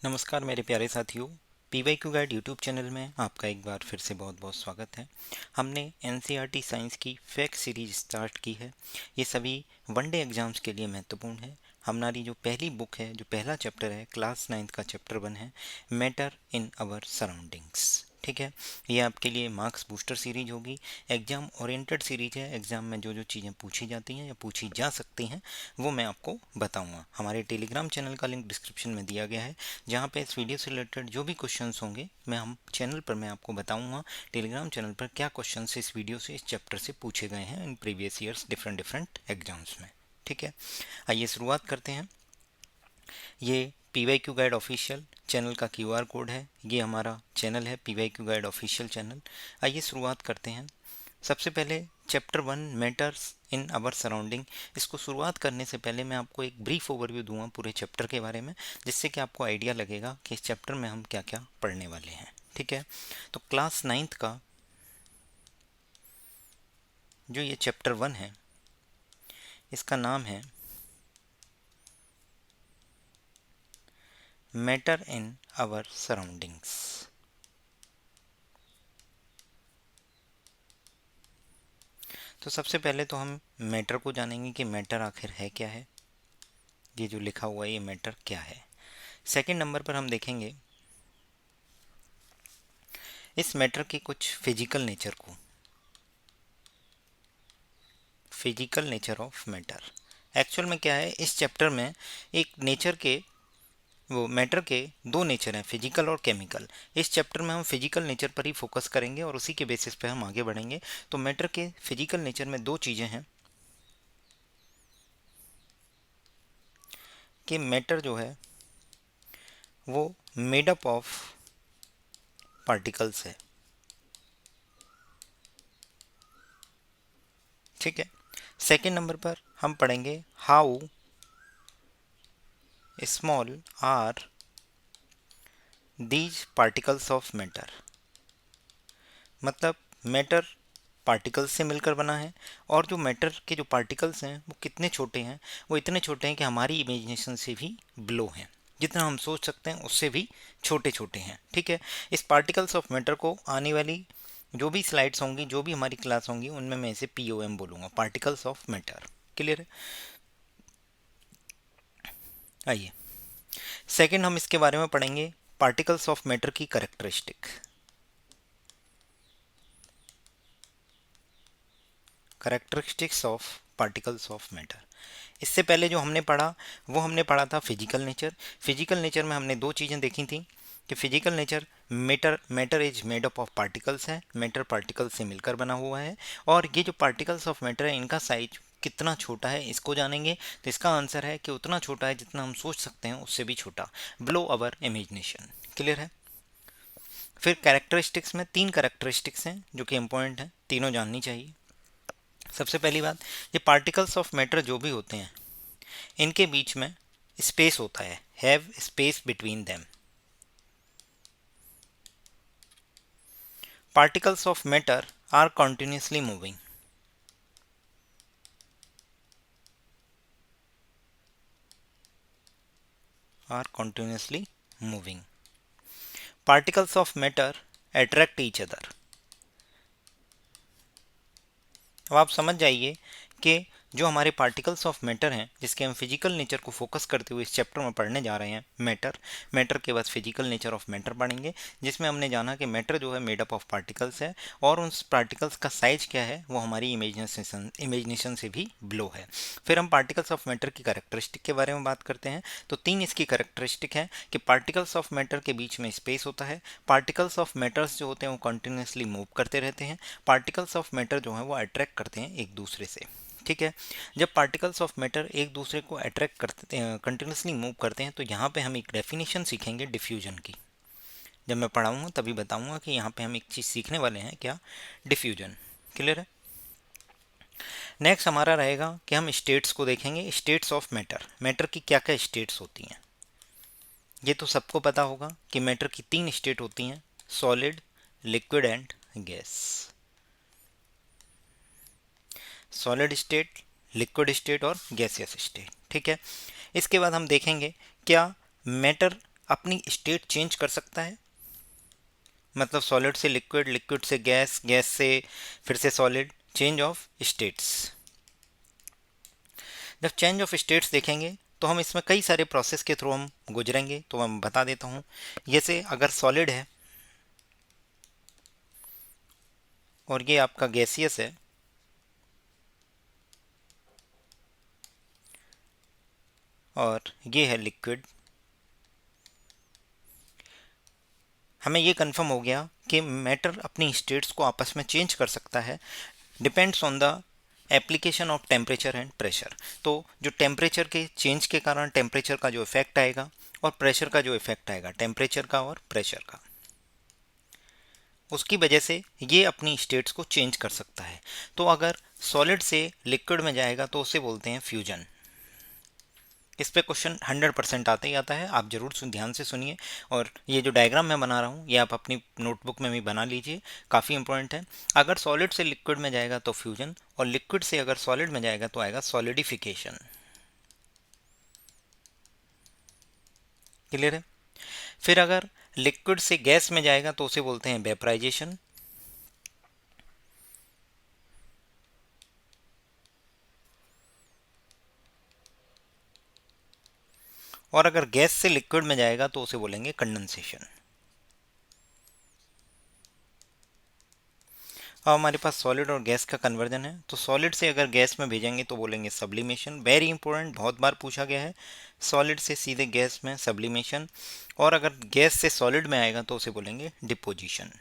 नमस्कार मेरे प्यारे साथियों। पीवाईक्यू गाइड यूट्यूब चैनल में आपका एक बार फिर से बहुत बहुत स्वागत है। हमने एनसीईआरटी साइंस की फैक्ट सीरीज स्टार्ट की है। ये सभी वनडे एग्जाम्स के लिए महत्वपूर्ण है। हमारी जो पहली बुक है, जो पहला चैप्टर है, क्लास 9th का चैप्टर 1 है, मैटर इन आवर सराउंडिंग्स। ठीक है, ये आपके लिए मार्क्स बूस्टर सीरीज होगी। एग्जाम ओरिएंटेड सीरीज है। एग्जाम में जो जो चीज़ें पूछी जाती हैं या पूछी जा सकती हैं वो मैं आपको बताऊंगा। हमारे टेलीग्राम चैनल का लिंक डिस्क्रिप्शन में दिया गया है, जहाँ पे इस वीडियो से रिलेटेड जो भी क्वेश्चंस होंगे हम चैनल पर मैं आपको बताऊंगा टेलीग्राम चैनल पर क्या क्वेश्चंस इस वीडियो से, इस चैप्टर से पूछे गए हैं in previous years different different exams में। ठीक है, आइए शुरुआत करते हैं। ये पीवाईक्यू गाइड ऑफिशियल चैनल का क्यूआर कोड है। ये हमारा चैनल है पीवाईक्यू गाइड ऑफिशियल चैनल। आइए शुरुआत करते हैं। सबसे पहले chapter 1 matters in our surrounding. इसको शुरुआत करने से पहले मैं आपको एक ब्रीफ ओवरव्यू दूंगा पूरे चैप्टर के बारे में, जिससे कि आपको आइडिया लगेगा कि इस चैप्टर में हम क्या क्या पढ़ने वाले हैं। ठीक है, तो क्लास 9th का जो ये चैप्टर 1 है, इसका नाम है मैटर इन आवर सराउंडिंग्स। तो सबसे पहले तो हम मैटर को जानेंगे कि मैटर आखिर है क्या है। ये जो लिखा हुआ है ये मैटर क्या है। सेकंड नंबर पर हम देखेंगे इस मैटर के कुछ फिजिकल नेचर को, physical nature of matter. Actual में क्या है, इस चैप्टर में एक नेचर के, वो मैटर के दो नेचर हैं, फिजिकल और केमिकल। इस चैप्टर में हम फिजिकल नेचर पर ही फोकस करेंगे और उसी के बेसिस पे हम आगे बढ़ेंगे। तो मैटर के फिजिकल नेचर में दो चीज़ें हैं कि मैटर जो है वो मेड अप ऑफ पार्टिकल्स है। ठीक है, सेकेंड नंबर पर हम पढ़ेंगे how small are these particles of matter. मतलब मैटर पार्टिकल्स से मिलकर बना है और जो मैटर के जो पार्टिकल्स हैं वो कितने छोटे हैं, वो इतने छोटे हैं कि हमारी इमेजिनेशन से भी ब्लो हैं। जितना हम सोच सकते हैं उससे भी छोटे छोटे हैं। ठीक है, इस पार्टिकल्स ऑफ मैटर को आने वाली जो भी स्लाइड्स होंगी, जो भी हमारी क्लास होंगी, उनमें मैं इसे POM बोलूँगा, पार्टिकल्स ऑफ मैटर। क्लियर है। आइए, सेकंड हम इसके बारे में पढ़ेंगे पार्टिकल्स ऑफ मैटर की characteristic. Characteristics of particles of matter. इससे पहले जो हमने पढ़ा वो हमने पढ़ा था फिजिकल नेचर। फिजिकल नेचर में हमने दो चीज़ें देखी थी कि physical nature matter is made up of particles है, मैटर पार्टिकल से मिलकर बना हुआ है। और ये जो पार्टिकल्स ऑफ मैटर है इनका साइज कितना छोटा है इसको जानेंगे। तो इसका आंसर है कि उतना छोटा है जितना हम सोच सकते हैं, उससे भी छोटा, बिलो अवर इमेजिनेशन। क्लियर है। फिर कैरेक्टरिस्टिक्स में तीन कैरेक्टरिस्टिक्स हैं जो कि इम्पोर्टेंट हैं, तीनों जाननी चाहिए। सबसे पहली बात, ये पार्टिकल्स ऑफ मैटर जो भी होते हैं इनके बीच में स्पेस होता है, have space between them. Particles of matter are continuously moving. Are continuously moving. Particles of matter attract each other. अब आप समझ जाइए कि जो हमारे पार्टिकल्स ऑफ मैटर हैं, जिसके हम फिजिकल नेचर को फोकस करते हुए इस चैप्टर में पढ़ने जा रहे हैं, मैटर के बाद फिजिकल नेचर ऑफ मैटर पढ़ेंगे, जिसमें हमने जाना कि मैटर जो है मेड अप ऑफ पार्टिकल्स है और उन पार्टिकल्स का साइज क्या है वो हमारी इमेजिनेशन से भी ब्लो है। फिर हम पार्टिकल्स ऑफ मैटर की कैरेक्टरिस्टिक के बारे में बात करते हैं। तो तीन इसकी कैरेक्टरिस्टिक है कि पार्टिकल्स ऑफ मैटर के बीच में स्पेस होता है, पार्टिकल्स ऑफ मैटर्स जो होते हैं वो कंटिन्यूसली मूव करते रहते हैं, पार्टिकल्स ऑफ मैटर जो है वो अट्रैक्ट करते हैं एक दूसरे से। ठीक है, जब पार्टिकल्स ऑफ मैटर एक दूसरे को अट्रैक्ट करते हैं, कंटिन्यूसली मूव करते हैं, तो यहाँ पे हम एक डेफिनेशन सीखेंगे डिफ्यूजन की। जब मैं पढ़ाऊँगा तभी बताऊँगा कि यहाँ पे हम एक चीज़ सीखने वाले हैं, क्या, डिफ्यूजन। क्लियर है। नेक्स्ट हमारा रहेगा कि हम स्टेट्स को देखेंगे, स्टेट्स ऑफ मैटर। मैटर की क्या क्या स्टेट्स होती हैं। ये तो सबको पता होगा कि मैटर की तीन स्टेट होती हैं, solid, liquid and gas. Solid state, liquid state और गैसियस स्टेट। ठीक है, इसके बाद हम देखेंगे क्या मैटर अपनी स्टेट चेंज कर सकता है, मतलब सॉलिड से लिक्विड, लिक्विड से गैस, गैस से फिर से सॉलिड, चेंज ऑफ स्टेट्स। जब चेंज ऑफ स्टेट्स देखेंगे तो हम इसमें कई सारे प्रोसेस के थ्रू हम गुजरेंगे, तो मैं बता देता हूँ। जैसे अगर सॉलिड है और ये आपका गैसियस है, और ये है लिक्विड, हमें ये कंफर्म हो गया कि मैटर अपनी स्टेट्स को आपस में चेंज कर सकता है, depends on the application of temperature and pressure. तो जो टेम्परेचर के चेंज के कारण टेम्परेचर का जो इफेक्ट आएगा, और प्रेशर का जो इफेक्ट आएगा टेम्परेचर का और प्रेशर का, उसकी वजह से ये अपनी स्टेट्स को चेंज कर सकता है। तो अगर सॉलिड से लिक्विड में जाएगा तो उसे बोलते हैं फ्यूजन। इस पे क्वेश्चन 100% आता ही आता है, आप जरूर ध्यान से सुनिए। और ये जो डायग्राम मैं बना रहा हूँ ये आप अपनी नोटबुक में भी बना लीजिए, काफ़ी इंपॉर्टेंट है। अगर सॉलिड से लिक्विड में जाएगा तो फ्यूजन, और लिक्विड से अगर सॉलिड में जाएगा तो आएगा सॉलिडिफिकेशन। क्लियर है? फिर अगर लिक्विड से गैस में जाएगा तो उसे बोलते हैं वेपराइजेशन। और अगर गैस से लिक्विड में जाएगा तो उसे बोलेंगे कंडेंसेशन। अब हमारे पास सॉलिड और गैस का कन्वर्जन है, तो सॉलिड से अगर गैस में भेजेंगे तो बोलेंगे सब्लिमेशन, वेरी इंपॉर्टेंट, बहुत बार पूछा गया है। सॉलिड से सीधे गैस में सब्लिमेशन। और अगर गैस से सॉलिड में आएगा तो उसे बोलेंगे डिपोजिशन।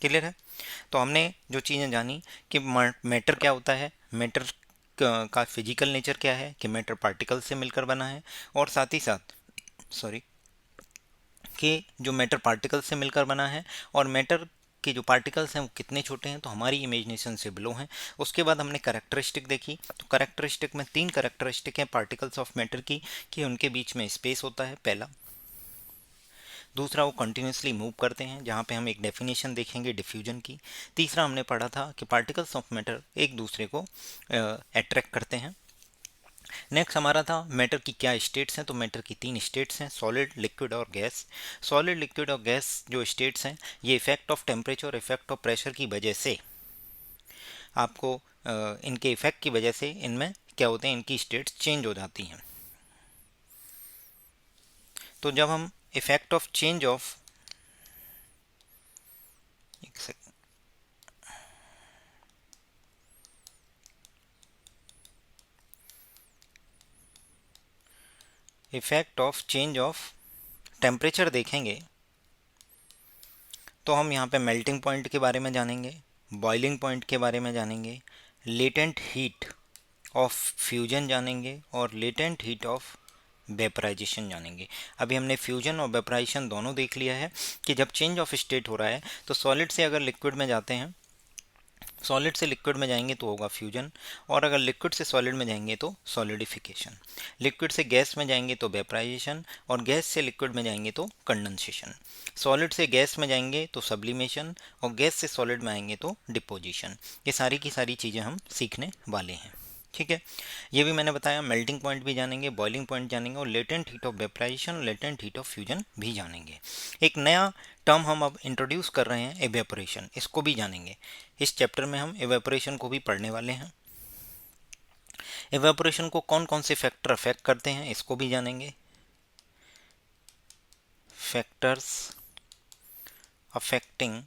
क्लियर है? तो हमने जो चीज़ें जानी कि मैटर क्या होता है, मैटर का फिजिकल नेचर क्या है, कि मैटर पार्टिकल से मिलकर बना है, और साथ ही साथ सॉरी कि जो मैटर पार्टिकल से मिलकर बना है, और मैटर के जो पार्टिकल्स हैं वो कितने छोटे हैं, तो हमारी इमेजिनेशन से बिलो हैं। उसके बाद हमने करेक्टरिस्टिक देखी, तो करेक्टरिस्टिक में 3 करेक्टरिस्टिक हैं पार्टिकल्स ऑफ मैटर की, कि उनके बीच में स्पेस होता है पहला। दूसरा, वो कंटिन्यूसली मूव करते हैं, जहाँ पे हम एक डेफिनेशन देखेंगे डिफ्यूजन की। तीसरा हमने पढ़ा था कि पार्टिकल्स ऑफ मैटर एक दूसरे को अट्रैक्ट करते हैं। नेक्स्ट हमारा था मैटर की क्या स्टेट्स हैं, तो मैटर की 3 स्टेट्स हैं, सॉलिड, लिक्विड और गैस। सॉलिड, लिक्विड और गैस जो स्टेट्स हैं, ये इफेक्ट ऑफ टेम्परेचर और इफेक्ट ऑफ प्रेशर की वजह से आपको इनके इफेक्ट की वजह से इनमें क्या होते हैं, इनकी स्टेट्स चेंज हो जाती हैं। तो जब हम इफेक्ट ऑफ चेंज ऑफ, एक second, effect of change of temperature देखेंगे तो हम यहाँ पे मेल्टिंग पॉइंट के बारे में जानेंगे, बॉइलिंग पॉइंट के बारे में जानेंगे, लेटेंट हीट ऑफ फ्यूजन जानेंगे, और लेटेंट हीट ऑफ वेपराइजेशन जानेंगे। अभी हमने फ्यूजन और वेपराइजेशन दोनों देख लिया है कि जब चेंज ऑफ स्टेट हो रहा है तो सॉलिड से अगर लिक्विड में जाते हैं, सॉलिड से लिक्विड में जाएंगे तो होगा फ्यूजन, और अगर लिक्विड से सॉलिड में जाएंगे तो सॉलिडिफिकेशन। लिक्विड से गैस में जाएंगे तो वेपराइजेशन, और गैस से लिक्विड में जाएंगे तो कंडेंसेशन। सॉलिड से गैस में जाएंगे तो सब्लिमेशन, और गैस से सॉलिड में आएंगे तो डिपोजिशन। ये सारी की सारी चीज़ें हम सीखने वाले हैं। ठीक है, ये भी मैंने बताया, मेल्टिंग पॉइंट भी जानेंगे, बॉइलिंग पॉइंट जानेंगे, और latent heat of vaporisation, latent heat of fusion भी जानेंगे। एक नया टर्म हम अब इंट्रोड्यूस कर रहे हैं, एवेपोरेशन, इसको भी जानेंगे। इस चैप्टर में हम एवेपोरेशन को भी पढ़ने वाले हैं। एवेपोरेशन को कौन कौन से फैक्टर अफेक्ट करते हैं इसको भी जानेंगे, फैक्टर्स अफेक्टिंग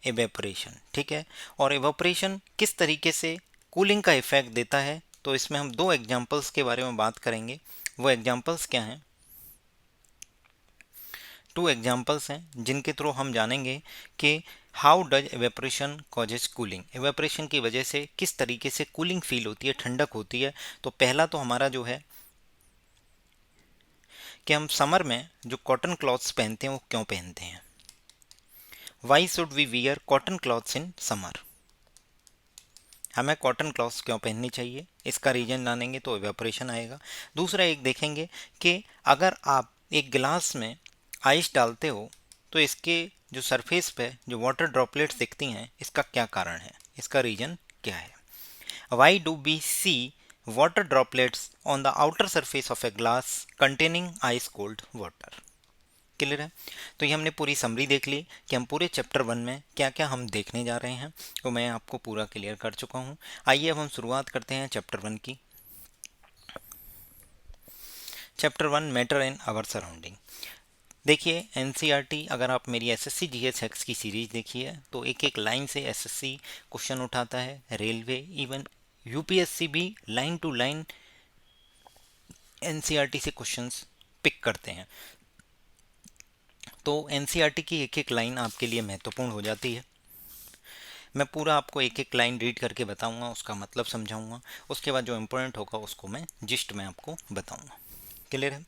एवेपोरेशन। ठीक है, और एवेपोरेशन किस तरीके से कूलिंग का इफेक्ट देता है, तो इसमें हम 2 एग्जांपल्स के बारे में बात करेंगे। वो एग्जांपल्स क्या हैं? 2 एग्जांपल्स हैं जिनके थ्रू हम जानेंगे कि how does evaporation causes cooling, evaporation की वजह से किस तरीके से कूलिंग फील होती है, ठंडक होती है। तो पहला तो हमारा जो है कि हम समर में जो कॉटन क्लॉथ्स पहनते हैं वो क्यों पहनते हैं, why should we wear cotton clothes in summer, हमें कॉटन क्लॉथ्स क्यों पहननी चाहिए, इसका रीजन जानेंगे तो एवेपोरेशन आएगा। दूसरा एक देखेंगे कि अगर आप एक गिलास में आइस डालते हो तो इसके जो सरफेस पे जो वाटर ड्रॉपलेट्स दिखती हैं, इसका क्या कारण है, इसका रीजन क्या है। Why do we see water droplets on the outer surface of a glass containing ice cold water. Clear है? तो ये हमने पूरी समरी देख ली कि हम पूरे चैप्टर 1 में क्या क्या हम देखने जा रहे हैं, तो मैं आपको पूरा क्लियर कर चुका हूँ। आइए अब हम शुरुआत करते हैं चैप्टर 1 की। Chapter 1 matter in our surrounding. देखिए एनसीईआरटी, अगर आप मेरी एसएससी जीएस एक्स की सीरीज देखिए तो एक एक लाइन से एसएससी क्वेश्चन उठाता है, रेलवे, इवन यूपीएससी भी लाइन टू लाइन एनसीईआरटी से क्वेश्चंस पिक करते हैं। तो एनसीईआरटी की एक एक लाइन आपके लिए महत्वपूर्ण हो जाती है। मैं पूरा आपको एक एक लाइन रीड करके बताऊंगा, उसका मतलब समझाऊंगा, उसके बाद जो इम्पोर्टेंट होगा उसको मैं जिस्ट में आपको बताऊंगा। क्लियर है?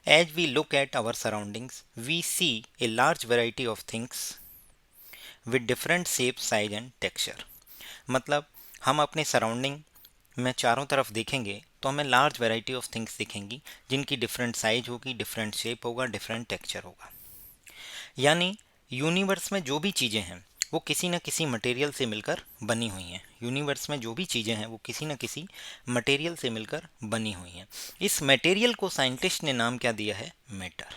As we look at our surroundings we see a large variety of things with different shape, size and texture. मतलब हम अपने सराउंडिंग में चारों तरफ देखेंगे तो हमें लार्ज वेराइटी ऑफ थिंग्स दिखेंगी, जिनकी डिफरेंट साइज होगी, डिफरेंट शेप होगा, डिफरेंट टेक्सचर होगा। यानी यूनिवर्स में जो भी चीज़ें हैं वो किसी न किसी मटेरियल से मिलकर बनी हुई हैं। यूनिवर्स में जो भी चीज़ें हैं वो किसी न किसी मटेरियल से मिलकर बनी हुई हैं। इस मटेरियल को साइंटिस्ट ने नाम क्या दिया है? मैटर।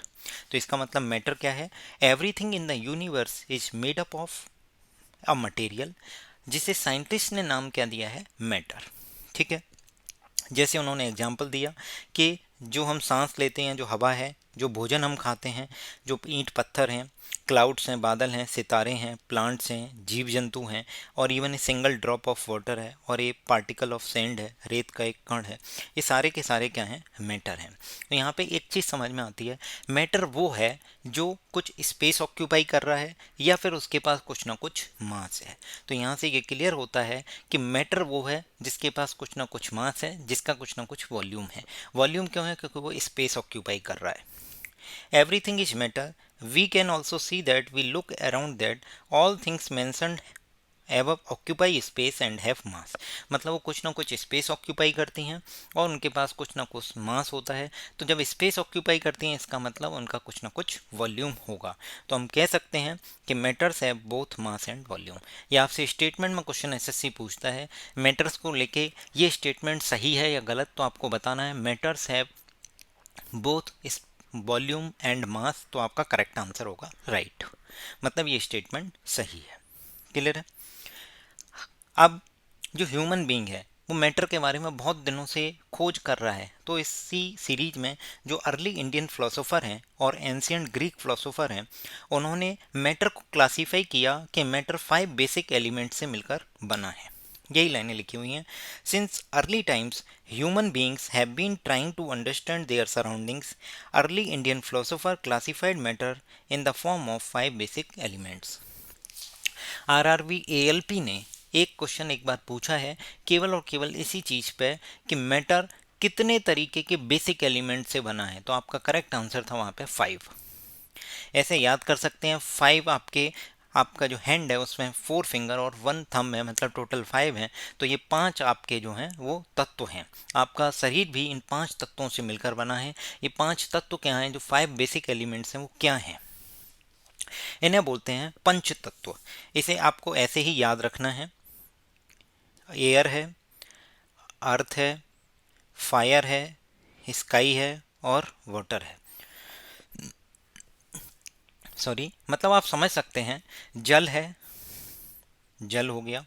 तो इसका मतलब मैटर क्या है? Everything in the universe is made up of a material, जिसे साइंटिस्ट ने नाम क्या दिया है? मैटर। ठीक है? जैसे उन्होंने एग्जाम्पल दिया कि जो हम सांस लेते हैं, जो हवा है, जो भोजन हम खाते हैं, जो ईंट पत्थर हैं, क्लाउड्स हैं, बादल हैं, सितारे हैं, प्लांट्स हैं, जीव जंतु हैं, और even a single drop of water है, और एक पार्टिकल ऑफ सैंड है, रेत का एक कण है, ये सारे के सारे क्या हैं? मैटर हैं। तो यहाँ पे एक चीज़ समझ में आती है, मैटर वो है जो कुछ स्पेस ऑक्यूपाई कर रहा है या फिर उसके पास कुछ ना कुछ मास है। तो यहाँ से ये क्लियर होता है कि मैटर वो है जिसके पास कुछ ना कुछ मास है, जिसका कुछ ना कुछ वॉल्यूम है। वॉल्यूम क्यों है? क्योंकि वो स्पेस ऑक्यूपाई कर रहा है। Everything is matter. We can also see that we look around that all things mentioned above occupy space and have mass। मतलब वो कुछ ना कुछ स्पेस ऑक्यूपाई करती हैं और उनके पास कुछ ना कुछ मास होता है। तो जब स्पेस ऑक्यूपाई करती हैं इसका मतलब उनका कुछ ना कुछ वॉल्यूम होगा। तो हम कह सकते हैं कि matters have both mass and volume. ये आपसे स्टेटमेंट में क्वेश्चन एसएससी पूछता है, मैटर्स को लेके ये स्टेटमेंट सही है या गलत, तो आपको बताना है matters have both volume and मास। तो आपका करेक्ट आंसर होगा राइट। मतलब ये स्टेटमेंट सही है। क्लियर है? अब जो ह्यूमन बीइंग है वो मैटर के बारे में बहुत दिनों से खोज कर रहा है। तो इसी सीरीज में जो अर्ली इंडियन फिलोसोफर हैं और एंशियंट ग्रीक फिलोसोफर हैं, उन्होंने मैटर को क्लासीफाई किया कि मैटर 5 बेसिक एलिमेंट से मिलकर बना है। यही लाइनें लिखी हुई हैं। Since early times human beings have been trying to understand their surroundings, early Indian philosopher classified matter in the form of 5 basic elements. RRB ALP ने एक क्वेश्चन एक बार पूछा है केवल और केवल इसी चीज़ पे कि मैटर कितने तरीके के बेसिक एलिमेंट से बना है। तो आपका करेक्ट आंसर था वहाँ पे 5। ऐसे याद कर सकते हैं 5 आपका जो हैंड है उसमें 4 फिंगर और 1 थंब है, मतलब टोटल 5 है। तो ये 5 आपके जो हैं वो तत्व हैं। आपका शरीर भी इन 5 तत्वों से मिलकर बना है। ये 5 तत्व क्या हैं? जो 5 बेसिक एलिमेंट्स हैं वो क्या हैं? इन्हें बोलते हैं पंच तत्व। इसे आपको ऐसे ही याद रखना है। एयर है, अर्थ है, फायर है, स्काई है और वाटर है। सॉरी, मतलब आप समझ सकते हैं, जल है, जल हो गया,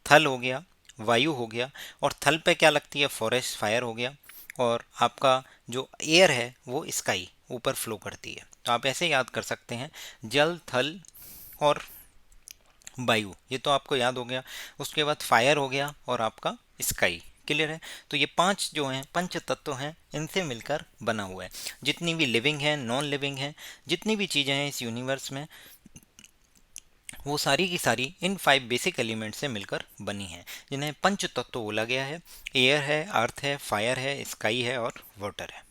थल हो गया, वायु हो गया, और थल पे क्या लगती है? फॉरेस्ट, फायर हो गया, और आपका जो एयर है वो स्काई ऊपर फ्लो करती है। तो आप ऐसे याद कर सकते हैं, जल, थल और वायु, ये तो आपको याद हो गया। उसके बाद फायर हो गया और आपका स्काई। क्लियर है? तो ये 5 जो हैं पंच तत्व हैं, इनसे मिलकर बना हुआ है। जितनी भी लिविंग है, नॉन लिविंग है, जितनी भी चीज़ें हैं इस यूनिवर्स में, वो सारी की सारी इन 5 बेसिक एलिमेंट से मिलकर बनी हैं, जिन्हें पंच तत्व बोला गया है। एयर है, अर्थ है, फायर है, स्काई है और वाटर है।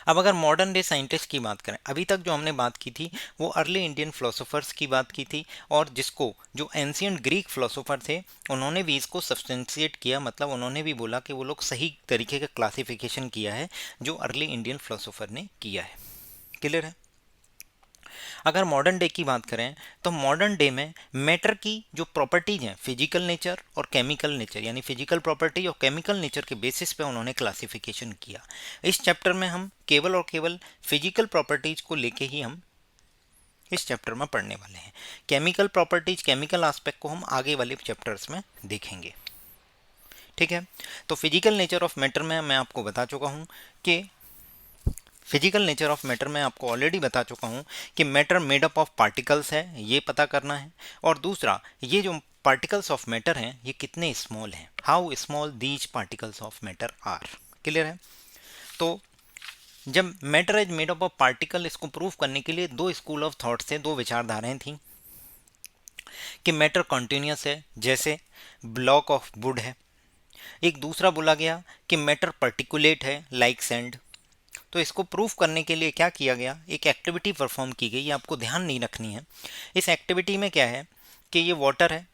अब अगर मॉडर्न डे साइंटिस्ट की बात करें, अभी तक जो हमने बात की थी वो अर्ली इंडियन फिलोसोफर्स की बात की थी, और जिसको जो एंशियंट ग्रीक फिलोसोफर थे उन्होंने भी इसको सब्सटेंशिएट किया। मतलब उन्होंने भी बोला कि वो लोग सही तरीके का क्लासिफिकेशन किया है जो अर्ली इंडियन फिलोसोफर ने किया है। क्लियर है? अगर मॉडर्न डे की बात करें तो मॉडर्न डे में मैटर की जो प्रॉपर्टीज हैं, फिजिकल नेचर और केमिकल नेचर, यानी फिजिकल प्रॉपर्टी और केमिकल नेचर के बेसिस पे उन्होंने क्लासिफिकेशन किया। इस चैप्टर में हम केवल और केवल फिजिकल प्रॉपर्टीज को लेके ही हम इस चैप्टर में पढ़ने वाले हैं। केमिकल प्रॉपर्टीज, केमिकल एस्पेक्ट को हम आगे वाले चैप्टर्स में देखेंगे। ठीक है, तो फिजिकल नेचर ऑफ मैटर में मैं आपको बता चुका हूँ कि फिजिकल नेचर ऑफ मैटर में आपको ऑलरेडी बता चुका हूँ कि matter made up of particles है, ये पता करना है। और दूसरा, ये जो पार्टिकल्स ऑफ मैटर हैं ये कितने स्मॉल हैं, how small these particles of matter are. Clear है? तो जब matter is made up of particle, इसको प्रूव करने के लिए दो स्कूल ऑफ थॉट से, दो विचारधाराएं थी कि मैटर कॉन्टिन्यूस है, जैसे ब्लॉक ऑफ वुड है। एक दूसरा बोला गया कि मैटर पर्टिकुलेट है, लाइक सैंड। तो इसको प्रूफ करने के लिए क्या किया गया, एक एक्टिविटी परफॉर्म की गई, ये आपको ध्यान नहीं रखनी है। इस एक्टिविटी में क्या है कि ये वाटर है,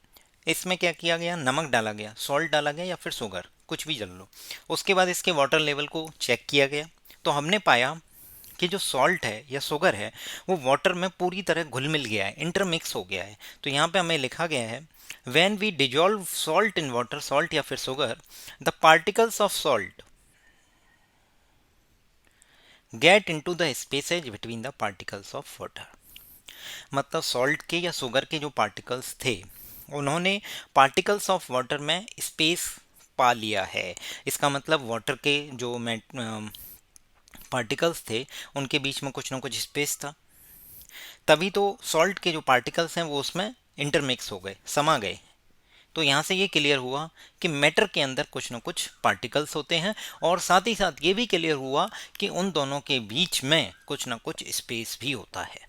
इसमें क्या किया गया, नमक डाला गया, सॉल्ट डाला गया या फिर शुगर, कुछ भी चल लो। उसके बाद इसके वाटर लेवल को चेक किया गया, तो हमने पाया कि जो सॉल्ट है या शुगर है वो वाटर में पूरी तरह घुल मिल गया है, इंटरमिक्स हो गया है। तो यहाँ पे हमें लिखा गया है, when we dissolve salt in water, salt या फिर sugar, the particles of salt get into the spaces between the particles of water. मतलब सॉल्ट के या शुगर के जो पार्टिकल्स थे उन्होंने पार्टिकल्स ऑफ वाटर में स्पेस पा लिया है। इसका मतलब वाटर के जो पार्टिकल्स थे उनके बीच में कुछ ना कुछ स्पेस था, तभी तो सॉल्ट के जो पार्टिकल्स हैं वो उसमें इंटरमिक्स हो गए, समा गए। तो यहाँ से ये क्लियर हुआ कि मैटर के अंदर कुछ ना कुछ पार्टिकल्स होते हैं, और साथ ही साथ ये भी क्लियर हुआ कि उन दोनों के बीच में कुछ ना कुछ स्पेस भी होता है।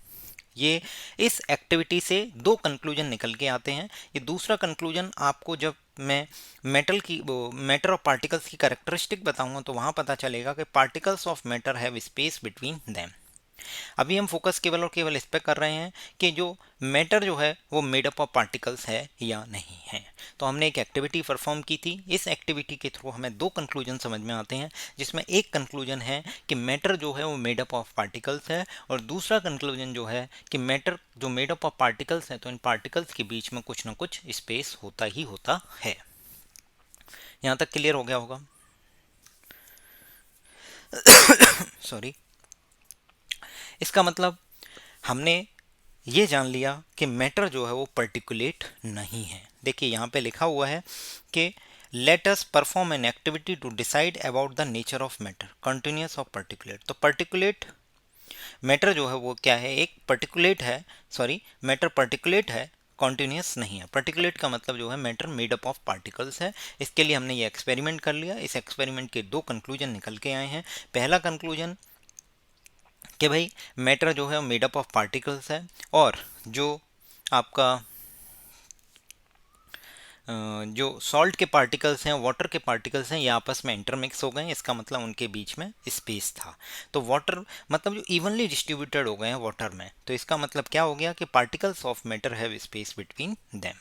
ये इस एक्टिविटी से दो कंक्लूजन निकल के आते हैं। ये दूसरा कंक्लूजन आपको जब मैं मैटर ऑफ पार्टिकल्स की कैरेक्टरिस्टिक बताऊंगा तो वहाँ पता चलेगा कि particles of matter have space between them. अभी हम फोकस केवल और केवल इस पर कर रहे हैं कि जो मैटर जो है वो मेड अप ऑफ पार्टिकल्स है या नहीं है। तो हमने एक एक्टिविटी परफॉर्म की थी, इस एक्टिविटी के थ्रू हमें दो कंक्लूजन समझ में आते हैं, जिसमें एक कंक्लूजन है कि मैटर जो है वो मेड अप ऑफ पार्टिकल्स है, और दूसरा कंक्लूजन जो है कि मैटर जो मेड अप ऑफ पार्टिकल्स है तो इन पार्टिकल्स के बीच में कुछ ना कुछ स्पेस होता ही होता है। यहाँ तक क्लियर हो गया होगा? सॉरी। इसका मतलब हमने ये जान लिया कि मैटर जो है वो पर्टिकुलेट नहीं है। देखिए यहाँ पे लिखा हुआ है कि let us perform an activity to decide about the nature of matter, continuous और पर्टिकुलेट। तो पर्टिकुलेट मैटर जो है वो क्या है, एक पर्टिकुलेट है, सॉरी मैटर पर्टिकुलेट है, कॉन्टिन्यूस नहीं है। पर्टिकुलेट का मतलब जो है matter made up of particles है। इसके लिए हमने ये एक्सपेरिमेंट कर लिया। इस एक्सपेरिमेंट के दो कंक्लूजन निकल के आए हैं। पहला कंक्लूजन कि भाई मैटर जो है मेड अप ऑफ पार्टिकल्स है, और जो आपका जो सॉल्ट के पार्टिकल्स हैं, वाटर के पार्टिकल्स हैं, ये आपस में इंटरमिक्स हो गए हैं। इसका मतलब उनके बीच में स्पेस था। तो वाटर मतलब जो इवनली डिस्ट्रीब्यूटेड हो गए हैं वाटर में, तो इसका मतलब क्या हो गया कि particles of matter have space between them.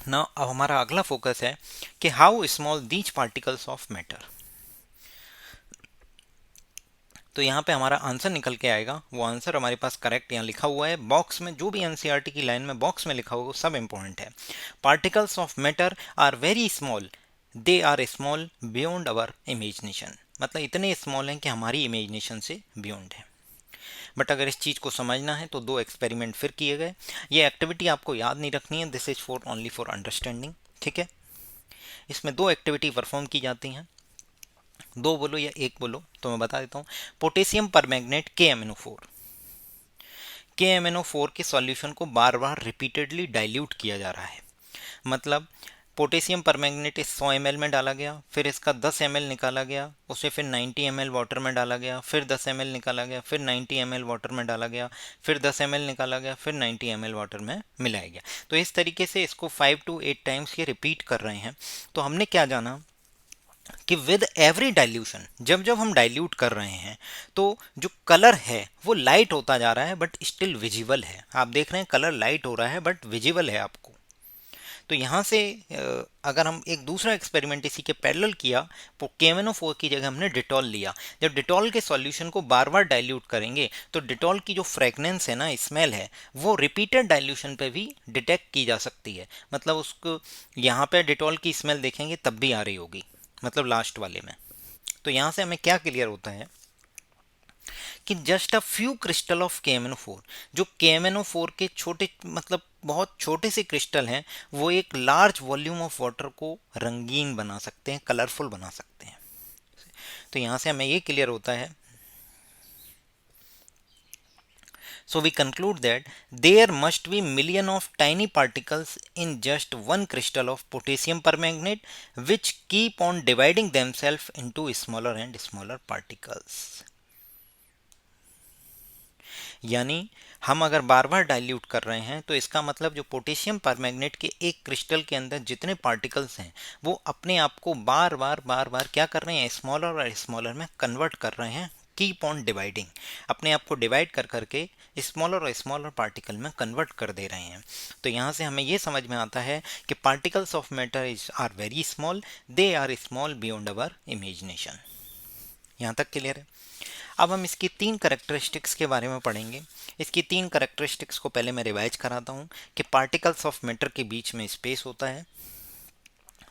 ना अब हमारा अगला फोकस है कि how small these particles of matter. तो यहाँ पे हमारा आंसर निकल के आएगा। वो आंसर हमारे पास करेक्ट यहाँ लिखा हुआ है बॉक्स में, जो भी एनसीईआरटी की लाइन में बॉक्स में लिखा हुआ वो सब इंपॉर्टेंट है। Particles of matter are very small, they are small beyond our imagination. मतलब इतने स्मॉल हैं कि हमारी इमेजिनेशन से बियॉन्ड है। बट अगर इस चीज़ को समझना है तो दो एक्सपेरिमेंट फिर किए गए। ये एक्टिविटी आपको याद नहीं रखनी है, this is for only for understanding. ठीक है, इसमें दो एक्टिविटी परफॉर्म की जाती हैं। दो बोलो या एक बोलो तो मैं बता देता हूँ। पोटेशियम परमैंगनेट KMnO4, KMnO4 के सॉल्यूशन को बार बार रिपीटेडली डाइल्यूट किया जा रहा है। मतलब पोटेशियम परमैंगनेट इस 100 ml में डाला गया, फिर इसका 10 ml निकाला गया, उसे फिर 90 ml वाटर में डाला गया, फिर 10 ml निकाला गया, फिर 90 ml वाटर में डाला गया, फिर 10 ml निकाला गया, फिर 90 ml वाटर में मिलाया गया। तो इस तरीके से इसको 5 to 8 टाइम्स ये रिपीट कर रहे हैं। तो हमने क्या जाना कि विद एवरी डाइल्यूशन, जब जब हम डाइल्यूट कर रहे हैं तो जो कलर है वो लाइट होता जा रहा है बट स्टिल विजिबल है। आप देख रहे हैं कलर लाइट हो रहा है बट विजिबल है आपको। तो यहाँ से अगर हम एक दूसरा एक्सपेरिमेंट इसी के पैरेलल किया तो KMnO4 की जगह हमने डिटॉल लिया। जब डिटॉल के सॉल्यूशन को बार बार डाइल्यूट करेंगे तो डिटॉल की जो फ्रेगनेंस है ना, स्मेल है, वो रिपीटेड डाइल्यूशन पे भी डिटेक्ट की जा सकती है। मतलब उसको यहाँ पे डिटॉल की स्मेल देखेंगे तब भी आ रही होगी, मतलब लास्ट वाले में। तो यहाँ से हमें क्या क्लियर होता है कि just a few crystal of KMnO4, जो KMnO4 के छोटे, मतलब बहुत छोटे से क्रिस्टल हैं, वो एक लार्ज वॉल्यूम ऑफ वाटर को रंगीन बना सकते हैं, कलरफुल बना सकते हैं। तो यहाँ से हमें ये क्लियर होता है, so we conclude that there must be million of tiny particles in just one crystal of potassium permanganate which keep on dividing themselves into smaller and smaller particles। यानी हम अगर बार बार डाइल्यूट कर रहे हैं तो इसका मतलब जो पोटेशियम परमैंगनेट के एक क्रिस्टल के अंदर जितने पार्टिकल्स हैं वो अपने आप को बार बार क्या कर रहे हैं, स्मॉलर और स्मॉलर में कन्वर्ट कर रहे हैं। कीप ऑन डिवाइडिंग, अपने आप को डिवाइड कर करके स्मॉलर और स्मॉलर पार्टिकल में कन्वर्ट कर दे रहे हैं। तो यहाँ से हमें ये समझ में आता है कि particles of matter is are very small, they are small beyond our imagination. यहाँ तक क्लियर है। अब हम इसकी 3 करेक्टरिस्टिक्स के बारे में पढ़ेंगे। इसकी 3 करेक्टरिस्टिक्स को पहले मैं रिवाइज कराता हूँ कि पार्टिकल्स ऑफ मैटर के बीच में स्पेस होता है।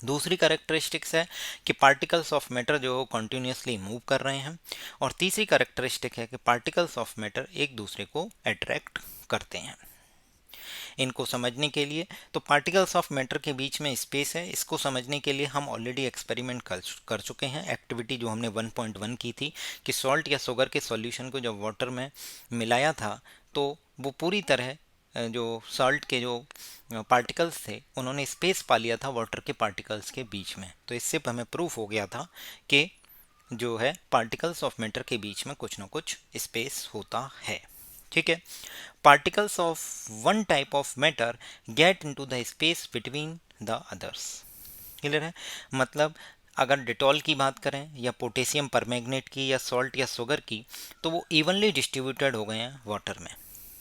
दूसरी करेक्टरिस्टिक्स है कि पार्टिकल्स ऑफ मैटर जो कंटिन्यूसली मूव कर रहे हैं। और तीसरी करेक्टरिस्टिक है कि पार्टिकल्स ऑफ मैटर एक दूसरे को अट्रैक्ट करते हैं। इनको समझने के लिए, तो पार्टिकल्स ऑफ मैटर के बीच में स्पेस है, इसको समझने के लिए हम ऑलरेडी एक्सपेरिमेंट कर चुके हैं। एक्टिविटी जो हमने 1.1 की थी कि सॉल्ट या शुगर के सॉल्यूशन को जब वाटर में मिलाया था तो वो पूरी तरह जो सॉल्ट के जो पार्टिकल्स थे उन्होंने स्पेस पा लिया था वाटर के पार्टिकल्स के बीच में। तो इससे हमें प्रूफ हो गया था कि जो है पार्टिकल्स ऑफ मैटर के बीच में कुछ ना कुछ स्पेस होता है। ठीक है। Particles of one type of matter gate into the space between the others. Clear है। मतलब अगर डिटॉल की बात करें या पोटेशियम परमैंगनेट की या सॉल्ट या शुगर की, तो वो इवनली डिस्ट्रीब्यूटेड हो गए हैं वाटर में।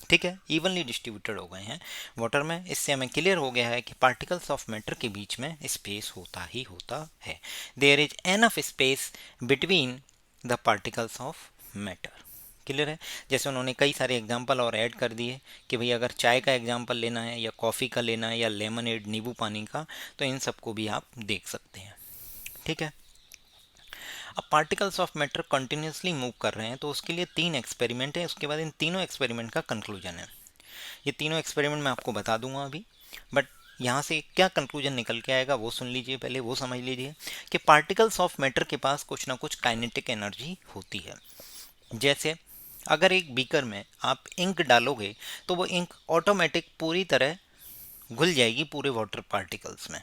ठीक है, इवनली डिस्ट्रीब्यूटेड हो गए हैं वाटर में। इससे हमें क्लियर हो गया है कि पार्टिकल्स ऑफ मैटर के बीच में स्पेस होता ही होता है। There is enough space between the particles of matter. Clear है। जैसे उन्होंने कई सारे एग्जाम्पल और ऐड कर दिए कि भाई अगर चाय का एग्जाम्पल लेना है या कॉफ़ी का लेना है या लेमनेड नींबू पानी का, तो इन सबको भी आप देख सकते हैं। ठीक है। अब particles of matter continuously move कर रहे हैं तो उसके लिए 3 एक्सपेरिमेंट है, उसके बाद इन तीनों एक्सपेरिमेंट का कंक्लूजन है। ये तीनों एक्सपेरिमेंट मैं आपको बता दूंगा अभी, बट यहाँ से क्या कंक्लूजन निकल के आएगा वो सुन लीजिए, पहले वो समझ लीजिए कि पार्टिकल्स ऑफ मैटर के पास कुछ ना कुछ काइनेटिक एनर्जी होती है। जैसे अगर एक बीकर में आप इंक डालोगे तो वो इंक ऑटोमेटिक पूरी तरह घुल जाएगी पूरे वाटर पार्टिकल्स में,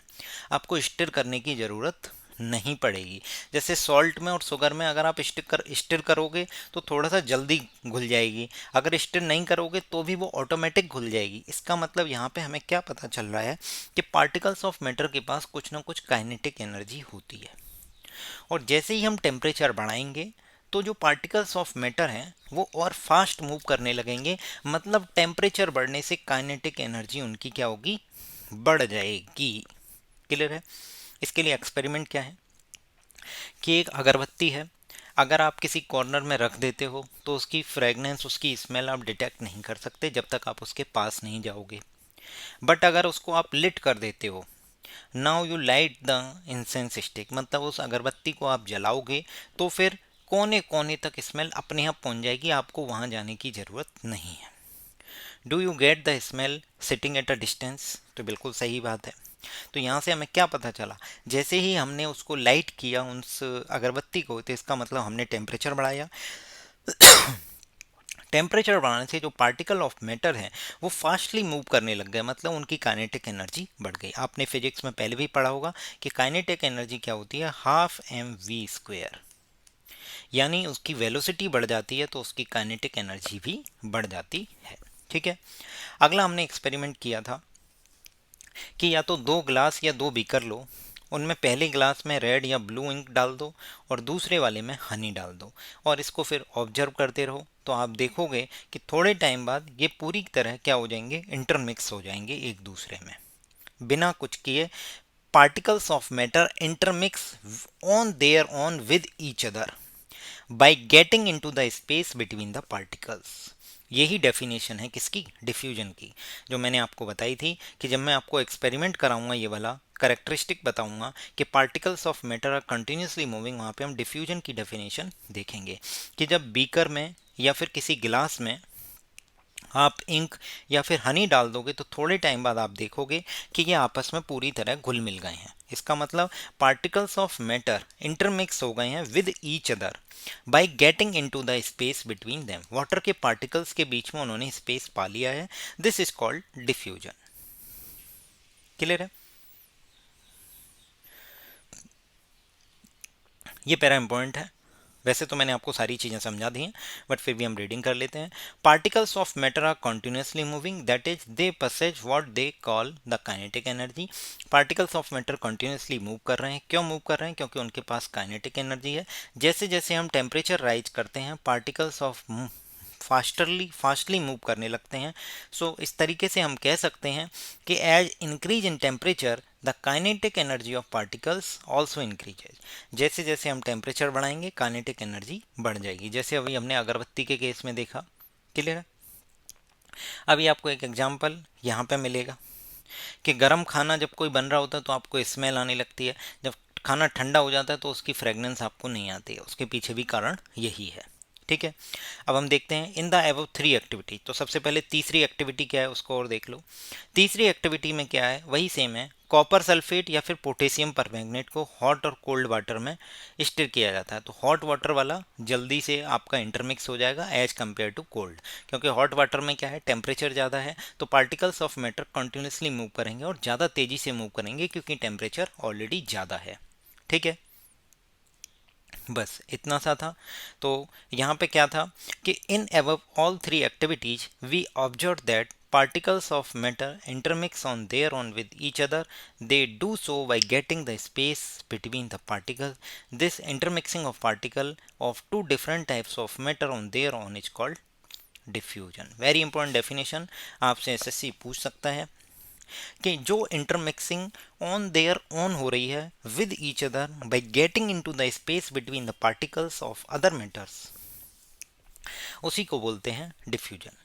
आपको स्टिर करने की ज़रूरत नहीं पड़ेगी। जैसे सॉल्ट में और शुगर में अगर आप स्टिर करोगे तो थोड़ा सा जल्दी घुल जाएगी, अगर स्टिर नहीं करोगे तो भी वो ऑटोमेटिक घुल जाएगी। इसका मतलब यहाँ पे हमें क्या पता चल रहा है कि पार्टिकल्स ऑफ मैटर के पास कुछ ना कुछ काइनेटिक एनर्जी होती है। और जैसे ही हम टेम्परेचर बढ़ाएंगे तो जो पार्टिकल्स ऑफ मैटर हैं वो और फास्ट मूव करने लगेंगे, मतलब टेम्परेचर बढ़ने से काइनेटिक एनर्जी उनकी क्या होगी, बढ़ जाएगी। क्लियर है। इसके लिए एक्सपेरिमेंट क्या है कि एक अगरबत्ती है, अगर आप किसी कॉर्नर में रख देते हो तो उसकी फ्रेगनेंस, उसकी स्मेल आप डिटेक्ट नहीं कर सकते जब तक आप उसके पास नहीं जाओगे। बट अगर उसको आप लिट कर देते हो, now you light the incense stick, मतलब उस अगरबत्ती को आप जलाओगे तो फिर कोने कोने तक स्मेल अपने आप पहुंच जाएगी, आपको वहां जाने की ज़रूरत नहीं है। Do you get the smell sitting at a distance, तो बिल्कुल सही बात है। तो यहाँ से हमें क्या पता चला, जैसे ही हमने उसको लाइट किया उस अगरबत्ती को, तो इसका मतलब हमने टेम्परेचर बढ़ाया। टेम्परेचर बढ़ाने से जो पार्टिकल ऑफ मैटर है वो फास्टली मूव करने लग गए, मतलब उनकी काइनेटिक एनर्जी बढ़ गई। आपने फिजिक्स में पहले भी पढ़ा होगा कि काइनेटिक एनर्जी क्या होती है, ½ mv², यानी उसकी वेलोसिटी बढ़ जाती है तो उसकी काइनेटिक एनर्जी भी बढ़ जाती है। ठीक है। अगला हमने एक्सपेरिमेंट किया था कि या तो 2 ग्लास या 2 बीकर लो, उनमें पहले ग्लास में रेड या ब्लू इंक डाल दो और दूसरे वाले में हनी डाल दो और इसको फिर ऑब्जर्व करते रहो। तो आप देखोगे कि थोड़े टाइम बाद ये पूरी तरह क्या हो जाएंगे, इंटरमिक्स हो जाएंगे एक दूसरे में। बिना कुछ किए particles of matter intermix on their own with each other by getting into the space between the particles। यही डेफिनेशन है किसकी, डिफ्यूजन की, जो मैंने आपको बताई थी कि जब मैं आपको एक्सपेरिमेंट कराऊंगा, ये वाला करेक्टरिस्टिक बताऊंगा कि particles of matter are continuously moving, वहाँ पे हम डिफ्यूजन की डेफिनेशन देखेंगे कि जब बीकर में या फिर किसी गिलास में आप इंक या फिर हनी डाल दोगे तो थोड़े टाइम बाद आप देखोगे कि ये आपस में पूरी तरह घुल मिल गए हैं। इसका मतलब पार्टिकल्स ऑफ मैटर इंटरमिक्स हो गए हैं with each other by getting into the space between them. Water के पार्टिकल्स के बीच में उन्होंने स्पेस पा लिया है। This is called diffusion. Clear है? ये पैरा इंपॉर्टेंट है। वैसे तो मैंने आपको सारी चीज़ें समझा दी हैं, बट फिर भी हम रीडिंग कर लेते हैं। Particles of matter are continuously moving, that is they possess what they call the kinetic energy. Particles of matter continuously move कर रहे हैं। क्यों मूव कर रहे हैं? क्योंकि उनके पास काइनेटिक एनर्जी है। जैसे जैसे हम टेम्परेचर राइज करते हैं, पार्टिकल्स ऑफ फास्टली मूव करने लगते हैं। सो इस तरीके से हम कह सकते हैं कि as increase in temperature the kinetic energy of particles also increases. जैसे जैसे हम टेम्परेचर बढ़ाएंगे काइनेटिक एनर्जी बढ़ जाएगी, जैसे अभी हमने अगरबत्ती के केस में देखा। क्लियर है? अभी आपको एक एग्जांपल यहाँ पे मिलेगा कि गर्म खाना जब कोई बन रहा होता है तो आपको स्मेल आने लगती है, जब खाना ठंडा हो जाता है तो उसकी फ्रेगनेंस आपको नहीं आती है। उसके पीछे भी कारण यही है। ठीक है, अब हम देखते हैं इन द एबव 3 एक्टिविटी। तो सबसे पहले तीसरी एक्टिविटी क्या है उसको और देख लो। तीसरी एक्टिविटी में क्या है, वही सेम है। कॉपर सल्फेट या फिर पोटेशियम परमैंगनेट को हॉट और कोल्ड वाटर में स्टिर किया जाता है। तो हॉट वाटर वाला जल्दी से आपका इंटरमिक्स हो जाएगा एज कम्पेयर टू कोल्ड, क्योंकि हॉट वाटर में क्या है, टेम्परेचर ज़्यादा है, तो particles of matter continuously move करेंगे और ज़्यादा तेज़ी से मूव करेंगे क्योंकि टेम्परेचर ऑलरेडी ज़्यादा है। ठीक है, बस इतना सा था। तो यहाँ पे क्या था कि इन above all three activities we observed that particles of matter intermix on their own with each other. They do so by getting the space between the particles. This intermixing of particle of two different types of matter on their own is called diffusion. Very important definition, आपसे SSC पूछ सकता है कि जो intermixing on their on हो रही है with each other by getting into the space between the particles of other matters, उसी को बोलते हैं डिफ्यूजन।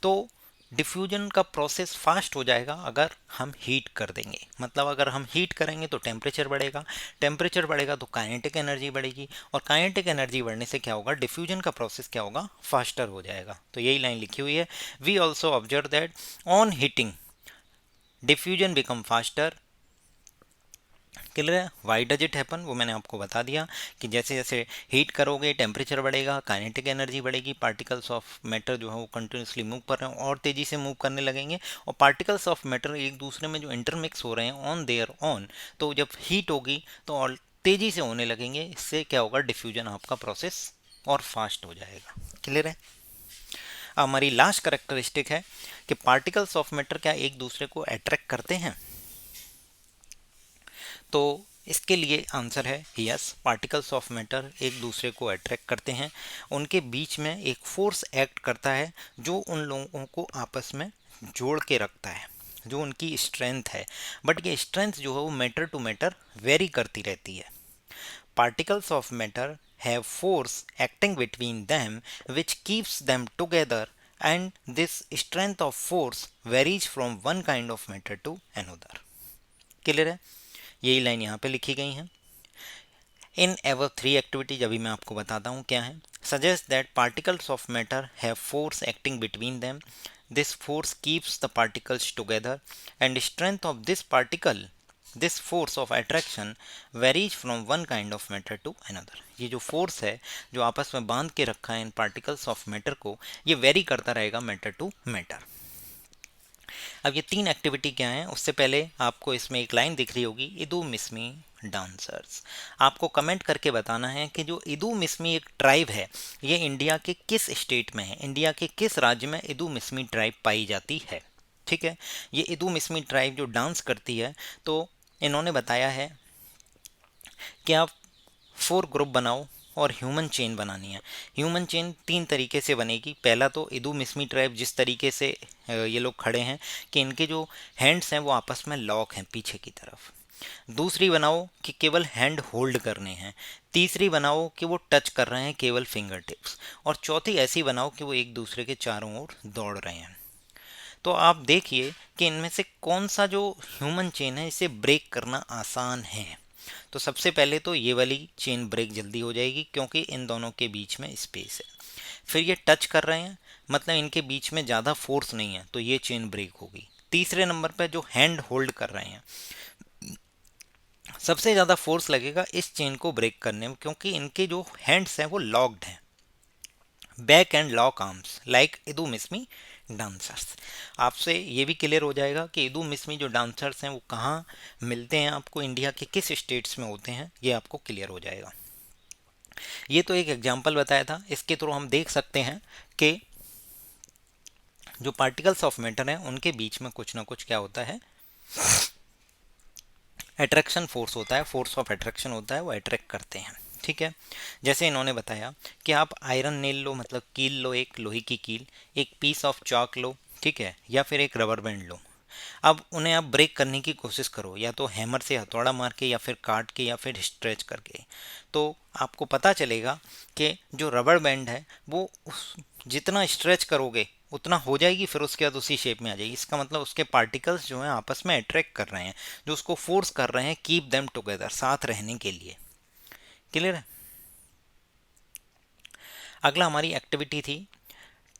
तो डिफ्यूजन का प्रोसेस फास्ट हो जाएगा अगर हम हीट कर देंगे। मतलब अगर हम हीट करेंगे तो टेम्परेचर बढ़ेगा, टेम्परेचर बढ़ेगा तो काइनेटिक एनर्जी बढ़ेगी, और काइनेटिक एनर्जी बढ़ने से क्या होगा, डिफ्यूजन का प्रोसेस क्या होगा, फास्टर हो जाएगा। तो यही लाइन लिखी हुई है। We also observe that on heating diffusion become faster. Clear है? वाई डज इट हैपन, वो मैंने आपको बता दिया कि जैसे जैसे हीट करोगे टेम्परेचर बढ़ेगा, काइनेटिक एनर्जी बढ़ेगी, पार्टिकल्स ऑफ मैटर जो है वो कंटिन्यूसली मूव कर रहे हैं और तेज़ी से मूव करने लगेंगे, और पार्टिकल्स ऑफ मैटर एक दूसरे में जो इंटरमिक्स हो रहे हैं ऑन देयर ऑन, तो जब हीट होगी तो और तेज़ी से होने लगेंगे। इससे क्या होगा, डिफ्यूजन आपका प्रोसेस और फास्ट हो जाएगा। क्लियर है? हमारी लास्ट करेक्टरिस्टिक है कि पार्टिकल्स ऑफ मैटर क्या एक दूसरे को अट्रैक्ट करते हैं। तो इसके लिए आंसर है यस, पार्टिकल्स ऑफ मैटर एक दूसरे को अट्रैक्ट करते हैं। उनके बीच में एक फोर्स एक्ट करता है जो उन लोगों को आपस में जोड़ के रखता है, जो उनकी स्ट्रेंथ है। बट ये स्ट्रेंथ जो है वो मैटर टू मैटर वेरी करती रहती है। Particles of matter have force acting between them which keeps them together, and this strength of force varies from one kind of matter to another. Clear है? यही line यहाँ पे लिखी गई है। इन एवर 3 एक्टिविटीज अभी मैं आपको बताता हूँ क्या है। Suggest that particles of matter have force acting between them, this force keeps the particles together, and strength of this force of attraction varies from one kind of matter to another. ये जो force है जो आपस में बांध के रखा है इन पार्टिकल्स ऑफ मैटर को, ये वेरी करता रहेगा मैटर टू मैटर। अब ये 3 एक्टिविटी क्या हैं, उससे पहले आपको इसमें एक लाइन दिख रही होगी, इदू मिसमी डांसर्स। आपको कमेंट करके बताना है कि जो इदू मिसमी एक ट्राइब है, ये इंडिया के किस स्टेट में है, इंडिया के किस राज्य में इदू मिसमी ट्राइब पाई जाती है। ठीक है, ये इदू मिसमी ट्राइब जो डांस करती है, तो इन्होंने बताया है कि आप 4 ग्रुप बनाओ और ह्यूमन चेन बनानी है। ह्यूमन चेन 3 तरीके से बनेगी। पहला तो इदू मिसमी ट्राइब जिस तरीके से ये लोग खड़े हैं कि इनके जो हैंड्स हैं वो आपस में लॉक हैं पीछे की तरफ। दूसरी बनाओ कि केवल हैंड होल्ड करने हैं। तीसरी बनाओ कि वो टच कर रहे हैं केवल फिंगर टिप्स। और चौथी ऐसी बनाओ कि वो एक दूसरे के चारों ओर दौड़ रहे हैं। तो आप देखिए कि इनमें से कौन सा जो ह्यूमन चेन है इसे ब्रेक करना आसान है। तो सबसे पहले तो ये वाली चेन ब्रेक जल्दी हो जाएगी क्योंकि इन दोनों के बीच में स्पेस है। फिर ये टच कर रहे हैं मतलब इनके बीच में ज़्यादा फोर्स नहीं है तो ये चेन ब्रेक होगी। तीसरे नंबर पर जो हैंड होल्ड कर रहे हैं सबसे ज़्यादा फोर्स लगेगा इस चेन को ब्रेक करने में क्योंकि इनके जो हैंड्स हैं वो लॉक्ड हैं। Back and lock arms like Idu Mishmi dancers. आपसे ये भी क्लियर हो जाएगा कि इदू मिसमी जो डांसर्स हैं वो कहाँ मिलते हैं, आपको इंडिया के किस स्टेट्स में होते हैं ये आपको क्लियर हो जाएगा। ये तो एक एग्जांपल बताया था, इसके थ्रू हम देख सकते हैं कि जो पार्टिकल्स ऑफ मैटर हैं उनके बीच में कुछ ना कुछ क्या होता है, अट्रैक्शन फोर्स होता है, फोर्स ऑफ अट्रैक्शन होता है, वो अट्रैक्ट करते हैं। ठीक है, जैसे इन्होंने बताया कि आप आयरन नेल लो मतलब कील लो, एक लोहे की कील, एक पीस ऑफ चॉक लो, ठीक है, या फिर एक रबर बैंड लो। अब उन्हें आप ब्रेक करने की कोशिश करो या तो हैमर से हथौड़ा मार के या फिर काट के या फिर स्ट्रेच करके। तो आपको पता चलेगा कि जो रबर बैंड है वो उस जितना स्ट्रेच करोगे उतना हो जाएगी, फिर उसके बाद उसी शेप में आ जाएगी। इसका मतलब उसके पार्टिकल्स जो हैं आपस में अट्रैक्ट कर रहे हैं, जो उसको फोर्स कर रहे हैं कीप देम टुगेदर, साथ रहने के लिए। क्लियर है। अगला हमारी एक्टिविटी थी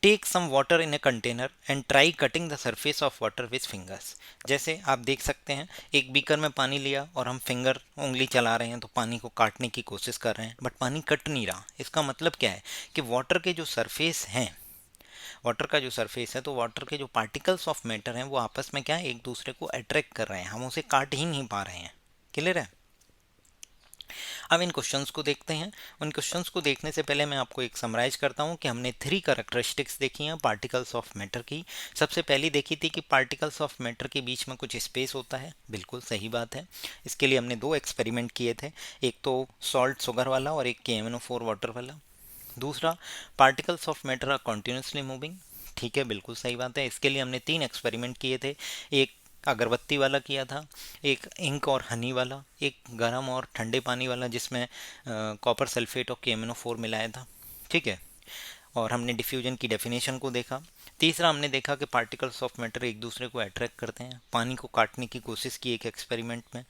take some water in a container and try cutting the surface of water with fingers. जैसे आप देख सकते हैं एक बीकर में पानी लिया और हम फिंगर उंगली चला रहे हैं तो पानी को काटने की कोशिश कर रहे हैं बट पानी कट नहीं रहा। इसका मतलब क्या है कि वाटर के जो सरफेस हैं, वाटर का जो सरफेस है तो वाटर के जो पार्टिकल्स ऑफ मैटर हैं वो आपस में क्या है एक दूसरे को अट्रैक्ट कर रहे हैं, हम उसे काट ही नहीं पा रहे हैं। क्लियर है। अब इन क्वेश्चंस को देखते हैं। उन क्वेश्चंस को देखने से पहले मैं आपको एक समराइज करता हूं कि हमने 3 कैरेक्टरिस्टिक्स देखी हैं पार्टिकल्स ऑफ मैटर की। सबसे पहली देखी थी कि पार्टिकल्स ऑफ मैटर के बीच में कुछ स्पेस होता है, बिल्कुल सही बात है। इसके लिए हमने 2 एक्सपेरिमेंट किए थे, एक तो सॉल्ट शुगर वाला और एक KMnO4 वाटर वाला। दूसरा, particles of matter are continuously moving, ठीक है, बिल्कुल सही बात है। इसके लिए हमने 3 एक्सपेरिमेंट किए थे, एक अगरबत्ती वाला किया था, एक इंक और हनी वाला, एक गर्म और ठंडे पानी वाला जिसमें कॉपर सल्फेट और KMnO4 मिलाया था। ठीक है, और हमने डिफ्यूजन की डेफिनेशन को देखा। तीसरा, हमने देखा कि पार्टिकल्स ऑफ मैटर एक दूसरे को अट्रैक्ट करते हैं। पानी को काटने की कोशिश की एक एक्सपेरिमेंट में,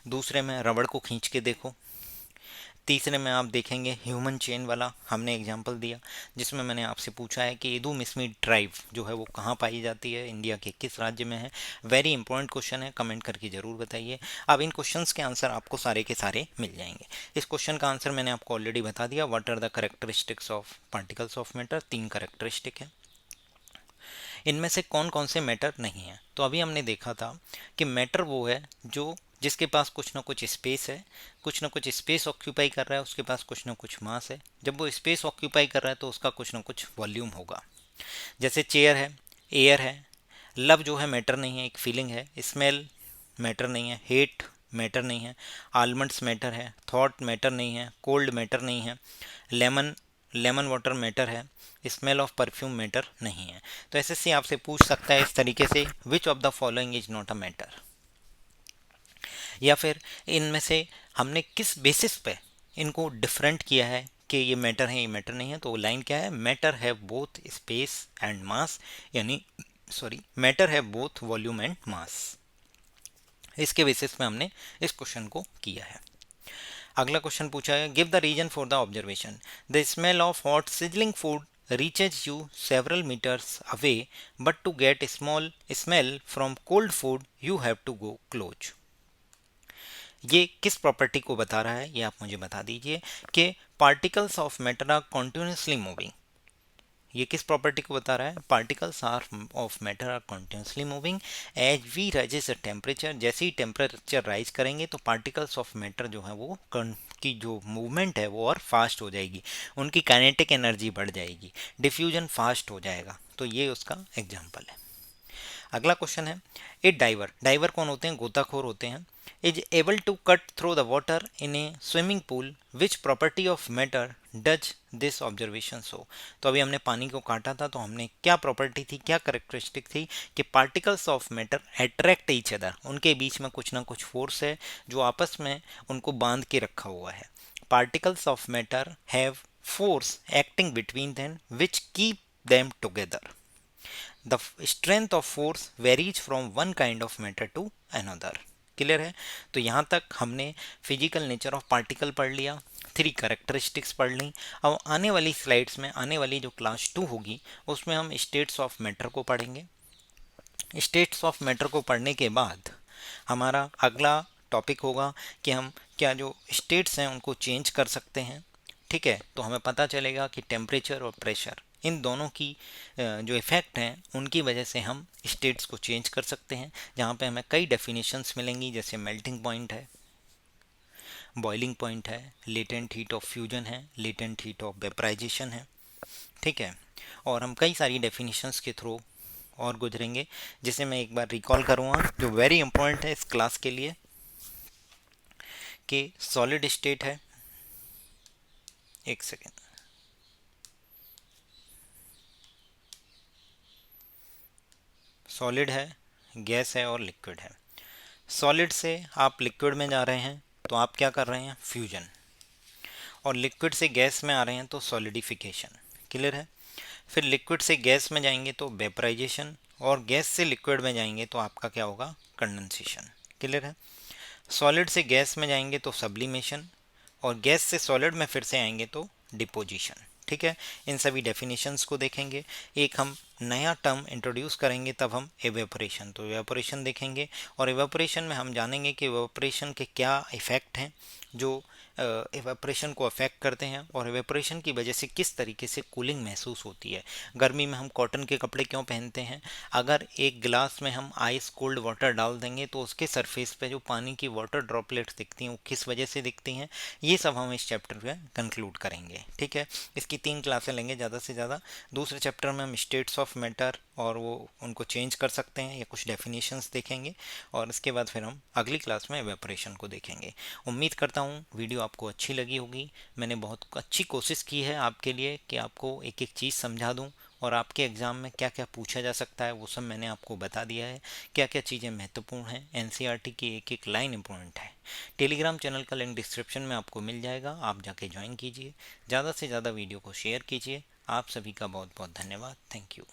दूसरे में रबड़ को खींच के देखो, तीसरे में आप देखेंगे ह्यूमन चेन वाला हमने एग्जाम्पल दिया जिसमें मैंने आपसे पूछा है कि इदू मिसमी ट्राइब जो है वो कहाँ पाई जाती है, इंडिया के किस राज्य में है। वेरी इंपॉर्टेंट क्वेश्चन है, कमेंट करके ज़रूर बताइए। अब इन क्वेश्चंस के आंसर आपको सारे के सारे मिल जाएंगे। इस क्वेश्चन का आंसर मैंने आपको ऑलरेडी बता दिया, what are the characteristics of particles of matter. 3 characteristic है। इनमें से कौन कौन से मैटर नहीं है, तो अभी हमने देखा था कि मैटर वो है जो जिसके पास कुछ ना कुछ स्पेस है, कुछ ना कुछ स्पेस ऑक्यूपाई कर रहा है, उसके पास कुछ ना कुछ मास है। जब वो स्पेस ऑक्यूपाई कर रहा है तो उसका कुछ ना कुछ वॉल्यूम होगा। जैसे चेयर है, एयर है। लव जो है मैटर नहीं है, एक फीलिंग है। स्मेल मैटर नहीं है, हेट मैटर नहीं है। आलमंड्स मैटर है, थॉट मैटर नहीं है, कोल्ड मैटर नहीं है। लेमन लेमन वाटर मैटर है, स्मेल ऑफ परफ्यूम मैटर नहीं है। तो एसएससी आपसे पूछ सकता है इस तरीके से, which of the following is not a matter, या फिर इनमें से हमने किस बेसिस पे इनको डिफरेंट किया है कि ये मैटर है ये मैटर नहीं है। तो लाइन क्या है, matter have both space and mass, यानी sorry matter have both volume and mass. इसके बेसिस पे हमने इस क्वेश्चन को किया है। अगला क्वेश्चन पूछा है, give the reason for the observation. The smell of hot sizzling food reaches you several meters away, but to get a small smell from cold food you have to go close. ये किस property को बता रहा है ये आप मुझे बता दीजिए कि particles of matter are continuously moving. ये किस प्रॉपर्टी को बता रहा है, particles are of matter are continuously moving as we raises the temperature. जैसे ही टेम्परेचर राइज करेंगे तो पार्टिकल्स ऑफ मैटर जो है वो की जो मूवमेंट है वो और फास्ट हो जाएगी, उनकी काइनेटिक एनर्जी बढ़ जाएगी, डिफ्यूजन फास्ट हो जाएगा। तो ये उसका एग्जाम्पल है। अगला क्वेश्चन है, ए डाइवर, डाइवर कौन होते हैं, गोताखोर होते हैं, is able to cut through the water in a swimming pool, which property of matter does this observation show. तो अभी हमने पानी को काटा था, तो हमने क्या प्रॉपर्टी थी, क्या करेक्टरिस्टिक थी कि particles of matter attract each other, उनके बीच में कुछ ना कुछ फोर्स है जो आपस में उनको बांध के रखा हुआ है। Particles of matter have force acting between them which keep them together. The strength of force varies from one kind of matter to another. Clear है? तो यहाँ तक हमने फिजिकल नेचर ऑफ पार्टिकल पढ़ लिया, 3 करेक्टरिस्टिक्स पढ़ ली। अब आने वाली स्लाइड्स में, आने वाली जो क्लास 2 होगी, उसमें हम स्टेट्स ऑफ मैटर को पढ़ेंगे। स्टेट्स ऑफ मैटर को पढ़ने के बाद हमारा अगला टॉपिक होगा कि हम क्या जो स्टेट्स हैं उनको चेंज कर सकते हैं। ठीक है, तो हमें पता चलेगा कि टेम्परेचर और प्रेशर, इन दोनों की जो इफ़ेक्ट हैं उनकी वजह से हम स्टेट्स को चेंज कर सकते हैं, जहाँ पे हमें कई डेफिनेशंस मिलेंगी, जैसे मेल्टिंग पॉइंट है, बॉइलिंग पॉइंट है, लेटेंट हीट ऑफ फ्यूजन है, लेटेंट हीट ऑफ वेपराइजेशन है। ठीक है, और हम कई सारी डेफिनेशंस के थ्रू और गुजरेंगे, जिसे मैं एक बार रिकॉल करूँगा, जो वेरी इंपॉर्टेंट है इस क्लास के लिए, कि सॉलिड स्टेट है, एक सेकेंड, सॉलिड है, गैस है और लिक्विड है। सॉलिड से आप लिक्विड में जा रहे हैं तो आप क्या कर रहे हैं, फ्यूजन, और लिक्विड से गैस में आ रहे हैं तो सॉलिडिफिकेशन। क्लियर है? फिर लिक्विड से गैस में जाएंगे तो वेपराइजेशन, और गैस से लिक्विड में जाएंगे तो आपका क्या होगा, कंडेंसेशन। क्लियर है? सॉलिड से गैस में जाएंगे तो सब्लिमेशन, और गैस से सॉलिड में फिर से आएंगे तो डिपोजिशन। ठीक है, इन सभी डेफिनेशंस को देखेंगे। एक हम नया टर्म इंट्रोड्यूस करेंगे, तब हम एवेपोरेशन, तो एवेपोरेशन देखेंगे, और एवेपोरेशन में हम जानेंगे कि एवेपोरेशन के क्या इफ़ेक्ट हैं जो एवेपोरेशन को अफेक्ट करते हैं, और एवेपोरेशन की वजह से किस तरीके से कूलिंग महसूस होती है। गर्मी में हम कॉटन के कपड़े क्यों पहनते हैं? अगर एक गिलास में हम आइस कोल्ड वाटर डाल देंगे तो उसके सरफेस पे जो पानी की वाटर ड्रॉपलेट्स दिखती हैं वो किस वजह से दिखती हैं, ये सब हम इस चैप्टर में कंक्लूड करेंगे। ठीक है, इसकी 3 क्लासें लेंगे ज़्यादा से ज़्यादा। दूसरे चैप्टर में हम स्टेट्स ऑफ मैटर और वो उनको चेंज कर सकते हैं या कुछ डेफिनेशंस देखेंगे, और इसके बाद फिर हम अगली क्लास में एवेपोरेशन को देखेंगे। उम्मीद करता हूँ वीडियो आपको अच्छी लगी होगी। मैंने बहुत अच्छी कोशिश की है आपके लिए कि आपको एक एक चीज़ समझा दूँ, और आपके एग्ज़ाम में क्या क्या पूछा जा सकता है वो सब मैंने आपको बता दिया है, क्या क्या चीज़ें महत्वपूर्ण हैं। एनसीईआरटी की एक एक लाइन इंपॉर्टेंट है। टेलीग्राम चैनल का लिंक डिस्क्रिप्शन में आपको मिल जाएगा, आप जाके ज्वाइन कीजिए। ज़्यादा से ज़्यादा वीडियो को शेयर कीजिए। आप सभी का बहुत बहुत धन्यवाद। Thank you.